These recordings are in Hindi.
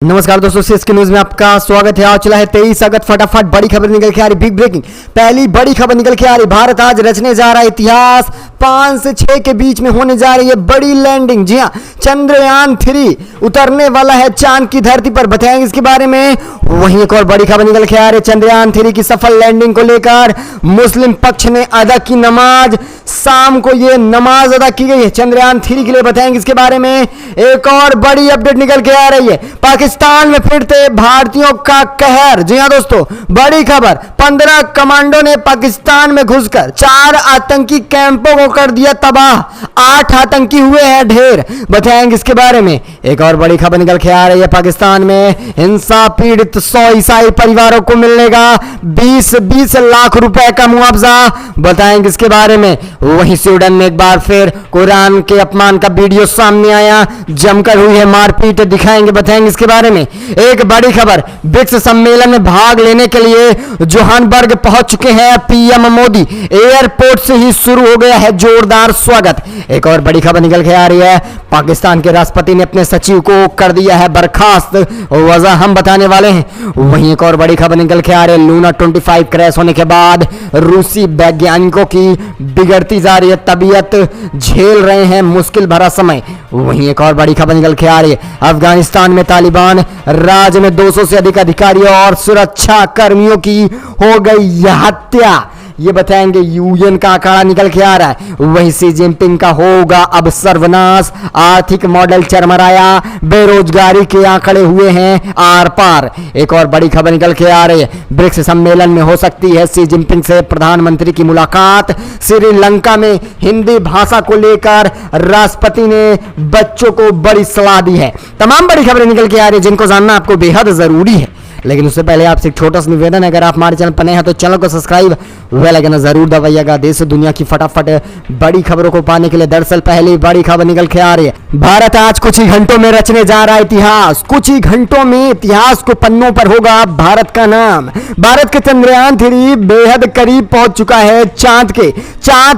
नमस्कार दोस्तों, सीएसके न्यूज में आपका स्वागत है। आज चला है 23 अगस्त। फटाफट बड़ी खबर निकल के आ रही, बिग ब्रेकिंग। पहली बड़ी खबर निकल के आ रही, भारत आज रचने जा रहा है इतिहास। 5 से 6 के बीच में होने जा रही है बड़ी लैंडिंग। जी हाँ, चंद्रयान 3 उतरने वाला है चांद की धरती पर, बताएंगे इसके बारे में। वहीं एक और बड़ी खबर निकल के आ रही, चंद्रयान 3 की सफल लैंडिंग को लेकर मुस्लिम पक्ष ने अदा की नमाज। शाम को ये नमाज अदा की गई है चंद्रयान 3 के लिए, बताएंगे इसके बारे में। एक और बड़ी अपडेट निकल के आ रही है, पाकिस्तान में फिर से भारतीयों का कहर। जी हां दोस्तों, बड़ी खबर। 15 कमांडो ने पाकिस्तान में घुसकर 4 आतंकी कैंपों को कर दिया तबाह। 8 आतंकी हुए हैं ढेर, बताएंगे इसके बारे में। एक और बड़ी खबर निकल के आ रही है, पाकिस्तान में हिंसा पीड़ित 100 ईसाई परिवारों को मिलेगा 20 लाख रुपए का मुआवजा, बताएंगे इसके बारे में। वहीं स्वीडन में एक बार फिर कुरान के अपमान का वीडियो सामने आया, जमकर हुई है मारपीट, दिखाएंगे, बताएंगे इसके बारे में। एक बड़ी खबर, ब्रिक्स सम्मेलन में भाग लेने के लिए जोहान्सबर्ग पहुंच चुके हैं पीएम मोदी। एयरपोर्ट से ही शुरू हो गया है जोरदार स्वागत। एक और बड़ी खबर निकल के आ रही है, पाकिस्तान के राष्ट्रपति ने अपने सचिव को कर दिया है बर्खास्त, वजह हम बताने वाले हैं। वहीं एक और बड़ी खबर निकल के आ रही है, लूना 25 क्रैश होने के बाद रूसी वैज्ञानिकों की बिगड़ती जा रही है तबीयत, झेल रहे हैं मुश्किल भरा समय। वहीं एक और बड़ी खबर निकल के आ रही है, अफगानिस्तान में तालिबान राज में 200 से अधिक अधिकारियों और सुरक्षा कर्मियों की हो गई हत्या, ये बताएंगे। यूएन का आंकड़ा निकल के आ रहा है। वहीं शी जिनपिंग का होगा अब सर्वनाश, आर्थिक मॉडल चरमराया, बेरोजगारी के आंकड़े हुए हैं आर पार। एक और बड़ी खबर निकल के आ रही है, ब्रिक्स सम्मेलन में हो सकती है शी जिनपिंग से प्रधानमंत्री की मुलाकात। श्रीलंका में हिंदी भाषा को लेकर राष्ट्रपति ने बच्चों को बड़ी सलाह दी है। तमाम बड़ी खबरें निकल के आ रही है जिनको जानना आपको बेहद जरूरी है, लेकिन उससे पहले आपसे एक छोटा सा निवेदन है, अगर आप हमारे चैनल पर नए हैं तो चैनल को सब्सक्राइब, बेल आइकन जरूर दबाइएगा देश दुनिया की फटाफट बड़ी खबरों को पाने के लिए। दरअसल पहली बड़ी खबर निकल के आ रही है, भारत आज कुछ ही घंटों में रचने जा रहा है इतिहास। कुछ ही घंटों में इतिहास को पन्नों पर होगा भारत का नाम। भारत के चंद्रयान 3 बेहद करीब पहुंच चुका है चांद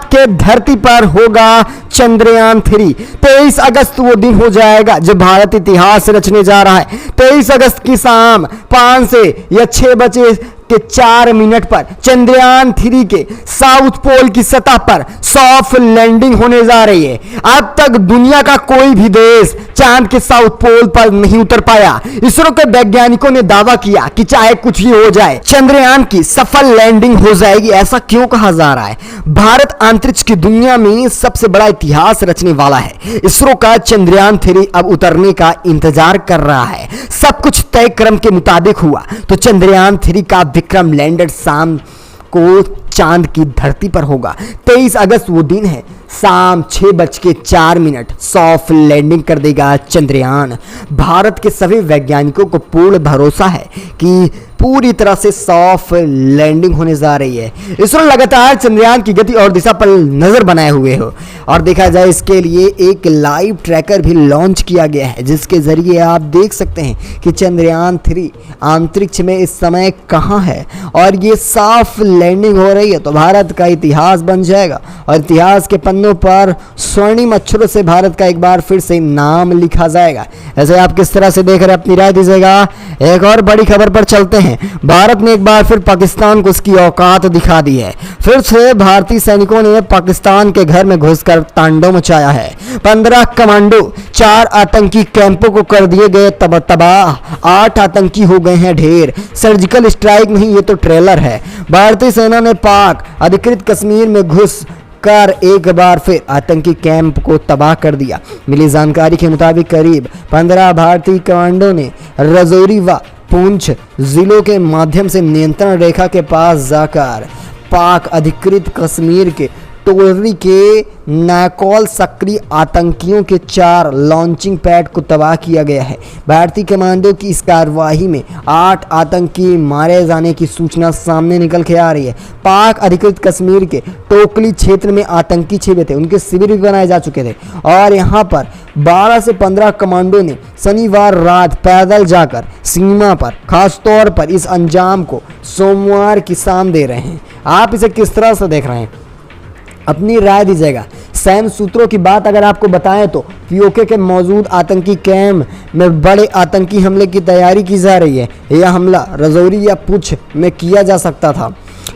के धरती पर होगा चंद्रयान 3। 23 अगस्त वो दिन हो जाएगा जब भारत इतिहास रचने जा रहा है। 23 अगस्त की शाम 5 से या 6 बजे के 4 मिनट पर चंद्रयान 3 के साउथ पोल की सतह पर सॉफ्ट लैंडिंग होने जा रही है। अब तक दुनिया का कोई भी देश चांद के साउथ पोल पर नहीं उतर पाया। इसरो के वैज्ञानिकों ने दावा किया कि चाहे कुछ ही हो जाए चंद्रयान की सफल लैंडिंग हो जाएगी। ऐसा क्यों कहा जा रहा है? भारत अंतरिक्ष की दुनिया में सबसे बड़ा इतिहास रचने वाला है। इसरो का चंद्रयान 3 अब उतरने का इंतजार कर रहा है। सब कुछ तय क्रम के मुताबिक हुआ तो चंद्रयान 3 का विक्रम लैंडर शाम को चांद की धरती पर होगा। 23 अगस्त वो दिन है, शाम 6:04 सॉफ्ट लैंडिंग कर देगा चंद्रयान। भारत के सभी वैज्ञानिकों को पूर्ण भरोसा है कि पूरी तरह से सॉफ्ट लैंडिंग होने जा रही है। इसरो लगातार चंद्रयान की गति और दिशा पर नजर बनाए हुए हो, और देखा जाए इसके लिए एक लाइव ट्रैकर भी लॉन्च किया गया है जिसके जरिए आप देख सकते हैं कि चंद्रयान 3 अंतरिक्ष में इस समय कहां है और ये सॉफ्ट लैंडिंग हो रही है तो भारत का इतिहास बन जाएगा और इतिहास के पन्नों पर स्वर्णिम अक्षरों से भारत का एक बार फिर से नाम लिखा जाएगा। ऐसे आप किस तरह से देख रहे हैं, अपनी राय दीजिएगा। एक और बड़ी खबर पर चलते हैं, भारत ने एक बार फिर पाकिस्तान को उसकी औकात दिखा दी है। फिर से भारतीय सैनिकों ने पाकिस्तान के घर में घुसकर तांडव मचाया है। 15 कमांडो 4 आतंकी कैंपों को कर दिए गए तबाह। 8 आतंकी हो गए हैं ढेर। सर्जिकल स्ट्राइक नहीं, ये तो ट्रेलर है। भारतीय सेना ने पाक अधिकृत कश्मीर में घुस कर एक बार फिर आतंकी कैंप को तबाह कर दिया। मिली जानकारी के मुताबिक करीब 15 भारतीय कमांडो ने रजौरी व पुंछ जिलों के माध्यम से नियंत्रण रेखा के पास जाकर पाक अधिकृत कश्मीर के टोलरी के नाकौल सक्रिय आतंकियों के 4 लॉन्चिंग पैड को तबाह किया गया है। भारतीय कमांडो की इस कार्रवाई में 8 आतंकी मारे जाने की सूचना सामने निकल के आ रही है। पाक अधिकृत कश्मीर के टोकली क्षेत्र में आतंकी छिपे थे, उनके शिविर भी बनाए जा चुके थे और यहाँ पर 12 से 15 कमांडो ने शनिवार रात पैदल जाकर सीमा पर खास तौर पर इस अंजाम को सोमवार की शाम दे रहे हैं। आप इसे किस तरह से देख रहे हैं, अपनी राय दीजिएगा। सैन्य सूत्रों की बात अगर आपको बताएं तो पीओके के मौजूद आतंकी कैंप में बड़े आतंकी हमले की तैयारी की जा रही है। यह हमला रजौरी या पुंछ में किया जा सकता था।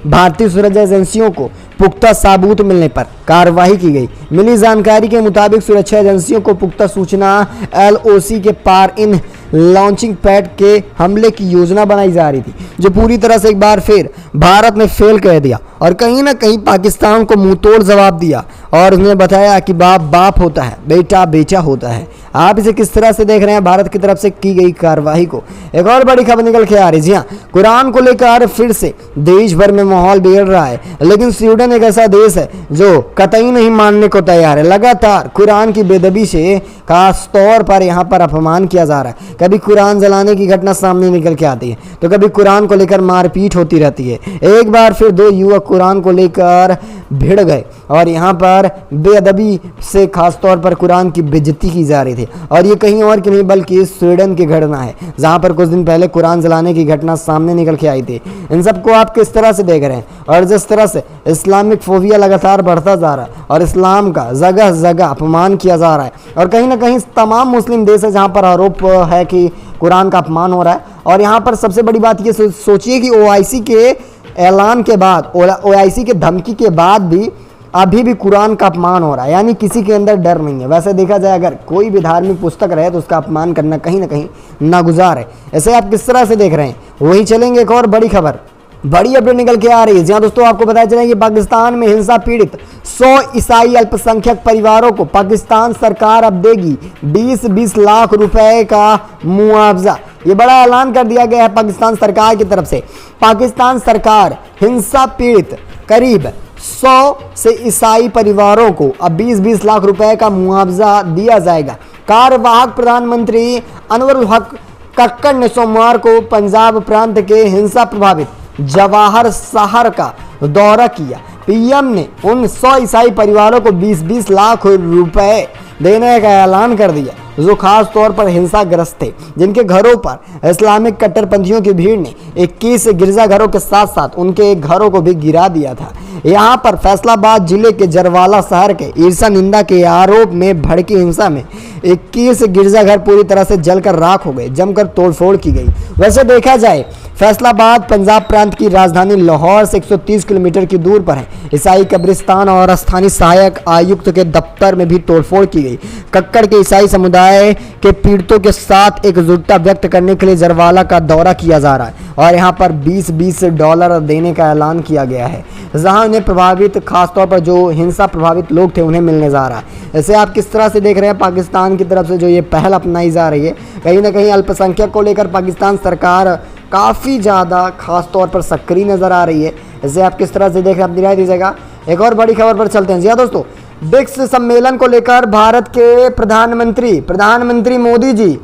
भारतीय सुरक्षा एजेंसियों को पुख्ता सबूत मिलने पर कार्रवाई की गई। मिली जानकारी के मुताबिक सुरक्षा एजेंसियों को पुख्ता सूचना एलओसी के पार इन लॉन्चिंग पैड के हमले की योजना बनाई जा रही थी, जो पूरी तरह से एक बार फिर भारत ने फेल कर दिया और कहीं ना कहीं पाकिस्तान को मुंहतोड़ जवाब दिया और उसने बताया कि बाप बाप होता है, बेटा बेटा होता है। आप इसे किस तरह से देख रहे हैं भारत की तरफ से की गई कार्रवाई को? एक और बड़ी खबर निकल के आ रही है। जी हाँ, कुरान को लेकर फिर से देश भर में माहौल बिगड़ रहा है, लेकिन स्वीडन एक ऐसा देश है जो कतई नहीं मानने को तैयार है। लगातार कुरान की बेदबी से खास तौर पर यहाँ पर अपमान किया जा रहा है। कभी कुरान जलाने की घटना सामने निकल के आती है तो कभी कुरान को लेकर मारपीट होती रहती है। एक बार फिर दो युवक कुरान को लेकर भिड़ गए और यहाँ पर बेअदबी से खास तौर पर कुरान की बेइज्जती की जा रही थी और ये कहीं और की नहीं बल्कि स्वीडन की घटना है, जहाँ पर कुछ दिन पहले कुरान जलाने की घटना सामने निकल के आई थी। इन सबको आप किस तरह से देख रहे हैं? और जिस तरह से इस्लामिक फोबिया लगातार बढ़ता जा रहा है और इस्लाम का जगह जगह अपमान किया जा रहा है और कहीं ना कहीं तमाम मुस्लिम देश है जहाँ पर आरोप है कि कुरान का अपमान हो रहा है। और यहाँ पर सबसे बड़ी बात ये सोचिए कि ओआईसी के ऐलान के बाद, ओआईसी के धमकी के बाद भी अभी भी कुरान का अपमान हो रहा है, यानी किसी के अंदर डर नहीं है। वैसे देखा जाए अगर कोई भी धार्मिक पुस्तक रहे तो उसका अपमान करना कहीं ना कहीं नागुजार है। ऐसे आप किस तरह से देख रहे हैं? वही चलेंगे एक और बड़ी खबर, बड़ी अपडेट निकल के आ रही है। जहां दोस्तों आपको बताया चला कि पाकिस्तान में हिंसा पीड़ित 100 ईसाई अल्पसंख्यक परिवारों को पाकिस्तान सरकार अब देगी 20-20 लाख रुपए का मुआवजा। ये बड़ा ऐलान कर दिया गया है पाकिस्तान सरकार की तरफ से। पाकिस्तान सरकार हिंसा पीड़ित करीब 100 से ईसाई परिवारों को अब 20-20 लाख रुपए का मुआवजा दिया जाएगा। कार्यवाहक प्रधानमंत्री अनवरुल हक कक्कड़ ने सोमवार को पंजाब प्रांत के हिंसा प्रभावित जवाहर शहर का दौरा किया। पीएम ने उन 100 ईसाई परिवारों को 20-20 लाख रुपए देने का ऐलान कर दिया जो खास तौर पर हिंसाग्रस्त थे, जिनके घरों पर इस्लामिक कट्टरपंथियों की भीड़ ने 21 गिरजाघरों के साथ साथ उनके घरों को भी गिरा दिया था। यहाँ पर फैसलाबाद जिले के जरवाला शहर के ईर्षा निंदा के आरोप में भड़की हिंसा में 21 गिरजाघर पूरी तरह से जलकर राख हो गए, जमकर तोड़फोड़ की गई। वैसे देखा जाए फैसलाबाद पंजाब प्रांत की राजधानी लाहौर से 130 किलोमीटर की दूर पर है। ईसाई कब्रिस्तान और स्थानीय सहायक आयुक्त के दफ्तर में भी तोड़फोड़ की गई। कक्कड़ के ईसाई समुदाय के पीड़ितों के साथ एकजुटता व्यक्त करने के लिए जरवाला का दौरा किया जा रहा है और यहाँ पर $20 देने का ऐलान किया गया है, जहाँ उन्हें प्रभावित खासतौर पर जो हिंसा प्रभावित लोग थे उन्हें मिलने जा रहा है। ऐसे आप किस तरह से देख रहे हैं पाकिस्तान की तरफ से जो ये पहल अपनाई जा रही है? कहीं ना कहीं अल्पसंख्यक को लेकर पाकिस्तान सरकार काफ़ी ज़्यादा खास तौर पर सक्रिय नज़र आ रही है। इसे आप किस तरह से देख रहे हैं? अपनी राय दीजिएगा। एक और बड़ी खबर पर चलते हैं। जी हाँ दोस्तों, ब्रिक्स सम्मेलन को लेकर भारत के प्रधानमंत्री मोदी जी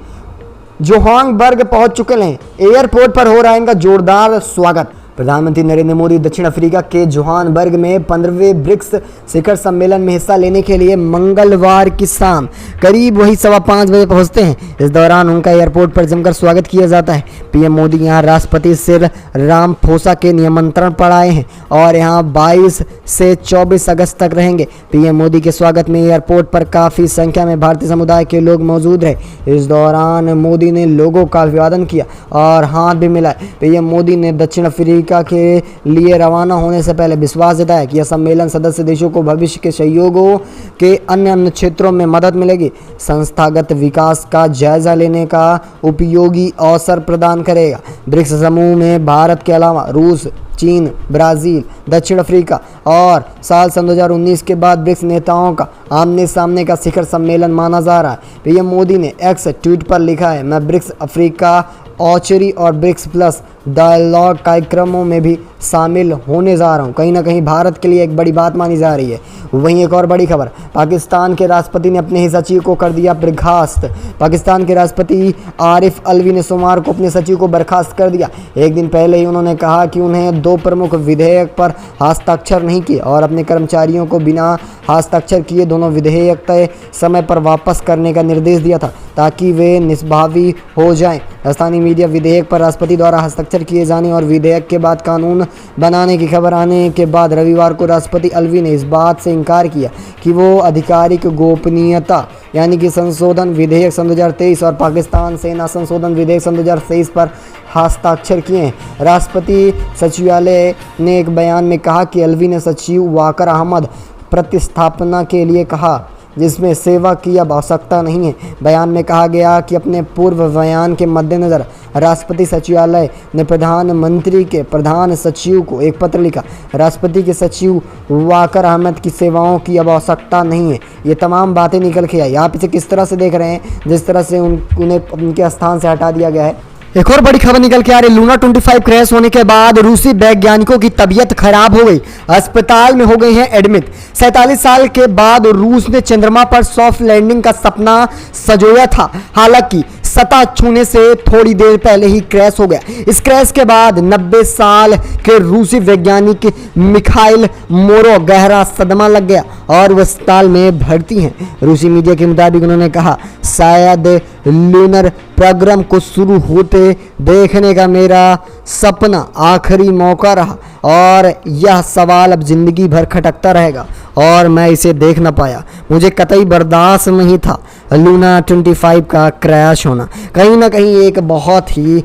जोहान्सबर्ग पहुंच चुके हैं। एयरपोर्ट पर हो रहा है इनका जोरदार स्वागत। प्रधानमंत्री नरेंद्र मोदी दक्षिण अफ्रीका के जोहान्सबर्ग में 15वें ब्रिक्स शिखर सम्मेलन में हिस्सा लेने के लिए मंगलवार की शाम करीब वही 5:15 बजे पहुंचते हैं। इस दौरान उनका एयरपोर्ट पर जमकर स्वागत किया जाता है। पीएम मोदी यहां राष्ट्रपति सिरिल रामाफोसा के निमंत्रण पर आए हैं और यहां 22 से 24 अगस्त तक रहेंगे। पीएम मोदी के स्वागत में एयरपोर्ट पर काफ़ी संख्या में भारतीय समुदाय के लोग मौजूद रहे। इस दौरान मोदी ने लोगों का अभिवादन किया और हाथ भी मिलाए। पीएम मोदी ने दक्षिण अफ्रीका के लिए रवाना होने से पहले विश्वास जताया कि यह सम्मेलन सदस्य देशों को भविष्य के सहयोगों के अन्य क्षेत्रों में मदद मिलेगी, संस्थागत विकास का जायजा लेने का उपयोगी अवसर प्रदान करेगा। ब्रिक्स समूह में भारत के अलावा रूस, चीन, ब्राज़ील, दक्षिण अफ्रीका और साल 2019 के बाद ब्रिक्स नेताओं का आमने सामने का शिखर सम्मेलन माना जा रहा है। पीएम मोदी ने एक्स ट्वीट पर लिखा है, मैं ब्रिक्स अफ्रीका ऑचरी और ब्रिक्स प्लस डायलॉग कार्यक्रमों में भी शामिल होने जा रहा हूं। कहीं ना कहीं भारत के लिए एक बड़ी बात मानी जा रही है। वहीं एक और बड़ी खबर, पाकिस्तान के राष्ट्रपति ने अपने ही सचिव को कर दिया बर्खास्त। पाकिस्तान के राष्ट्रपति आरिफ अलवी ने सोमवार को अपने सचिव को बर्खास्त कर दिया। एक दिन पहले ही उन्होंने कहा कि उन्हें 2 प्रमुख विधेयक पर हस्ताक्षर नहीं किए और अपने कर्मचारियों को बिना हस्ताक्षर किए दोनों विधेयक तय समय पर वापस करने का निर्देश दिया था ताकि वे निष्प्रभावी हो जाएं। स्थानीय मीडिया विधेयक पर राष्ट्रपति द्वारा हस्ताक्षर किए जाने और विधेयक के बाद कानून बनाने की खबर आने के बाद रविवार को राष्ट्रपति अलवी ने इस बात से इनकार किया कि वो आधिकारिक गोपनीयता यानी कि संशोधन विधेयक सन 2023 और पाकिस्तान सेना संशोधन विधेयक सन 2023 पर हस्ताक्षर किए हैं। राष्ट्रपति सचिवालय ने एक बयान में कहा कि अलवी ने सचिव वाकर अहमद प्रतिस्थापना के लिए कहा, जिसमें सेवा की अब आवश्यकता नहीं है। बयान में कहा गया कि अपने पूर्व बयान के मद्देनज़र राष्ट्रपति सचिवालय ने प्रधानमंत्री के प्रधान सचिव को एक पत्र लिखा। राष्ट्रपति के सचिव वाकर अहमद की सेवाओं की अब आवश्यकता नहीं है। ये तमाम बातें निकल के आई। आप इसे किस तरह से देख रहे हैं, जिस तरह से उन्हें उनके स्थान से हटा दिया गया है। एक और बड़ी खबर निकल के आ रही, लूना 25 क्रैश होने के बाद रूसी वैज्ञानिकों की तबीयत खराब हो गई, अस्पताल में हो गए हैं एडमिट। 47 साल के बाद रूस ने चंद्रमा पर सॉफ्ट लैंडिंग का सपना संजोया था। हालांकि सतह छूने से थोड़ी देर पहले ही क्रैश हो गया। इस क्रैश के बाद 90 साल के रूसी वैज्ञानिक मिखाइल मोरो गहरा सदमा लग गया और वह अस्पताल में भर्ती हैं। रूसी मीडिया के मुताबिक उन्होंने कहा, शायद लूनर प्रोग्राम को शुरू होते देखने का मेरा सपना आखिरी मौका रहा और यह सवाल अब जिंदगी भर खटकता रहेगा और मैं इसे देख न पाया। मुझे कतई बर्दाश्त नहीं था लूना 25 का क्रैश होना। कहीं ना कहीं एक बहुत ही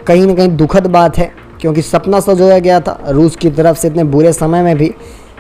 कहीं ना कहीं दुखद बात है, क्योंकि सपना सजोया गया था रूस की तरफ से इतने बुरे समय में भी।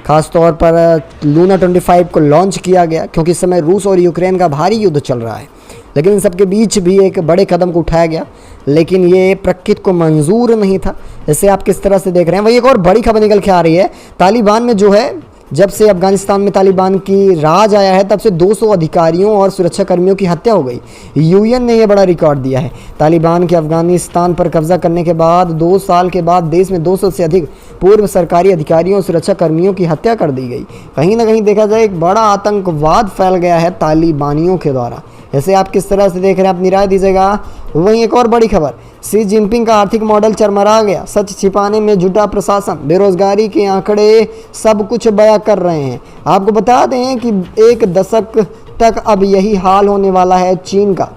खास तौर पर लूना 25 को लॉन्च किया गया क्योंकि इस समय रूस और यूक्रेन का भारी युद्ध चल रहा है, लेकिन इन सबके बीच भी एक बड़े कदम को उठाया गया, लेकिन ये प्रकृति को मंजूर नहीं था। इसे आप किस तरह से देख रहे हैं। वही एक और बड़ी खबर निकल के आ रही है, तालिबान में जो है, जब से अफगानिस्तान में तालिबान की राज आया है तब से 200 अधिकारियों और सुरक्षाकर्मियों की हत्या हो गई। यूएन ने यह बड़ा रिकॉर्ड दिया है। तालिबान के अफगानिस्तान पर कब्जा करने के बाद 2 साल के बाद देश में 200 से अधिक पूर्व सरकारी अधिकारियों और सुरक्षाकर्मियों की हत्या कर दी गई। कहीं ना कहीं देखा जाए एक बड़ा आतंकवाद फैल गया है तालिबानियों के द्वारा। ऐसे आप किस तरह से देख रहे हैं, अपनी राय दीजिएगा। वहीं एक और बड़ी खबर, शी जिनपिंग का आर्थिक मॉडल चरमरा गया, सच छिपाने में जुटा प्रशासन, बेरोजगारी के आंकड़े सब कुछ बयां कर रहे हैं। आपको बता दें कि 1 दशक तक अब यही हाल होने वाला है चीन का।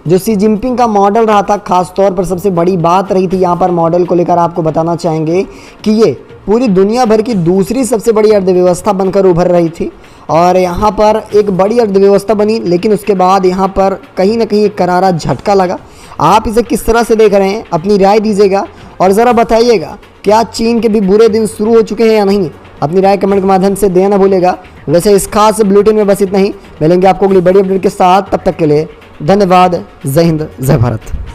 जो शी जिनपिंग का मॉडल रहा था, खास तौर पर सबसे बड़ी बात रही थी यहाँ पर मॉडल को लेकर, आपको बताना चाहेंगे कि ये पूरी दुनिया भर की दूसरी सबसे बड़ी अर्थव्यवस्था बनकर उभर रही थी और यहाँ पर एक बड़ी अर्थव्यवस्था बनी, लेकिन उसके बाद यहाँ पर कहीं ना कहीं एक करारा झटका लगा। आप इसे किस तरह से देख रहे हैं, अपनी राय दीजिएगा और ज़रा बताइएगा, क्या चीन के भी बुरे दिन शुरू हो चुके हैं या नहीं। अपनी राय कमेंट के माध्यम से देना भूलेगा। वैसे इस खास बुलेटिन में बस इतना ही, मिलेंगे आपको अगली बड़ी अपडेट के साथ। तब तक के लिए धन्यवाद। जय हिंद, जय भारत।